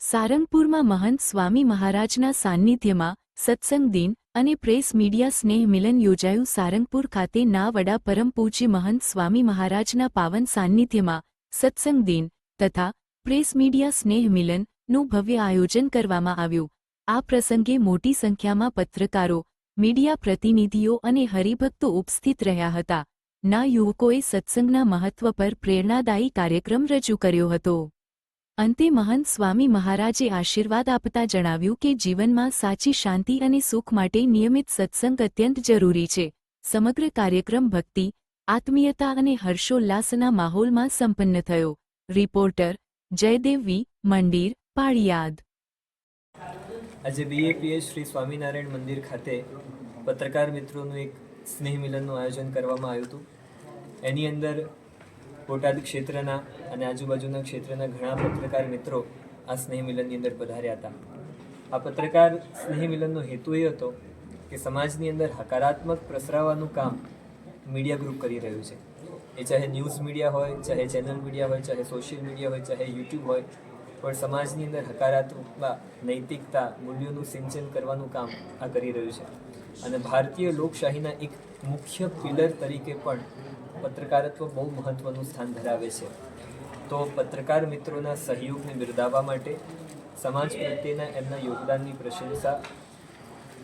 સારંગપુરમાં મહંત સ્વામી મહારાજના સાનિધ્યમાં સત્સંગ દિન અને પ્રેસ મીડિયા સ્નેહ મિલન યોજાયું. સારંગપુર ખાતે ના વડા પરમ પૂજ્ય મહંત સ્વામી મહારાજના પાવન સાનિધ્યમાં સત્સંગ દિન તથા પ્રેસ મીડિયા સ્નેહ મિલનનું ભવ્ય આયોજન કરવામાં આવ્યું. આ પ્રસંગે મોટી સંખ્યામાં પત્રકારો, મીડિયા પ્રતિનિધિઓ અને હરિભક્તો ઉપસ્થિત રહ્યા હતા. ના યુવકોએ સત્સંગના મહત્વ પર પ્રેરણાદાયી કાર્યક્રમ રજૂ કર્યો હતો. અંતે મહંત સ્વામી મહારાજે આશીર્વાદ આપતા જણાવ્યું કે જીવનમાં સાચી શાંતિ અને સુખ માટે નિયમિત સત્સંગ અત્યંત જરૂરી છે. સમગ્ર કાર્યક્રમ ભક્તિ, આત્મીયતા અને હર્ષોલ્લાસના માહોલમાં સંપન્ન થયો. રિપોર્ટર જયદેવ વી, મંદિર, પાળિયાદ. આજે બીએપીએસ શ્રી સ્વામિનારાયણ મંદિર ખાતે પત્રકાર મિત્રોનું એક સ્નેહ મિલનનું આયોજન કરવામાં આવ્યું હતું. એની અંદર બોટાદ ક્ષેત્રના અને આજુબાજુના ક્ષેત્રના ઘણા પત્રકાર મિત્રો આ સ્નેહ મિલનની અંદર પધાર્યા હતા. આ પત્રકાર સ્નેહ મિલનનો હેતુ એ હતો કે સમાજની અંદર હકારાત્મક પ્રસરાવવાનું કામ મીડિયા ગ્રુપ કરી રહ્યું છે. એ ચાહે ન્યૂઝ મીડિયા હોય, ચાહે ચેનલ મીડિયા હોય, ચાહે સોશિયલ મીડિયા હોય, ચાહે યુટ્યુબ હોય, પણ સમાજની અંદર હકારાત્મકતા, નૈતિકતા, મૂલ્યોનું સિંચન કરવાનું કામ આ કરી રહ્યું છે. અને ભારતીય લોકશાહીના એક મુખ્ય પિલર તરીકે પણ પત્રકારત્વ બહુ મહત્ત્વનું સ્થાન ધરાવે છે. તો પત્રકાર મિત્રોના સહયોગને બિરદાવવા માટે, સમાજ પ્રત્યેના એમના યોગદાનની પ્રશંસા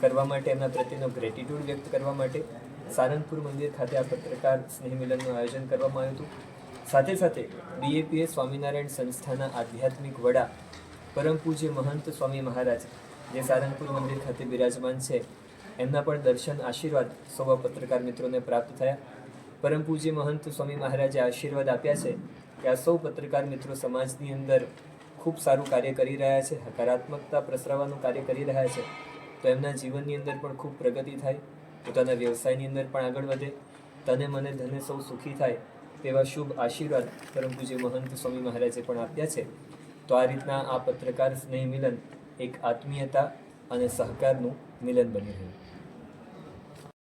કરવા માટે, એમના પ્રત્યેનો ગ્રેટિટ્યૂડ વ્યક્ત કરવા માટે સારંગપુર મંદિર ખાતે આ પત્રકાર સ્નેહ મિલનનું આયોજન કરવામાં આવ્યું હતું. સાથે સાથે બીએપીએસ સ્વામિનારાયણ સંસ્થાના આધ્યાત્મિક વડા પરમ પૂજ્ય મહંત સ્વામી મહારાજ, જે સારંગપુર મંદિર ખાતે બિરાજમાન છે, એમના પણ દર્શન આશીર્વાદ સૌ પત્રકાર મિત્રોને પ્રાપ્ત થયા. પરમ પૂજ્ય મહંત સ્વામી મહારાજે આશીર્વાદ આપ્યા છે કે આ સૌ પત્રકાર મિત્રો સમાજની અંદર ખૂબ સારું કાર્ય કરી રહ્યા છે, હકારાત્મકતા પ્રસરાવવાનું કાર્ય કરી રહ્યા છે. તો એમના જીવનની અંદર પણ ખૂબ પ્રગતિ થાય, પોતાના વ્યવસાયની અંદર પણ આગળ વધે, તને મને ધને સૌ સુખી થાય તેવા શુભ આશીર્વાદ પરમ પૂજ્ય મહંત સ્વામી મહારાજે પણ આપ્યા છે. તો આ રીતના આ પત્રકાર સ્નેહ મિલન એક આત્મીયતા અને સહકારનું મિલન બની રહ્યું.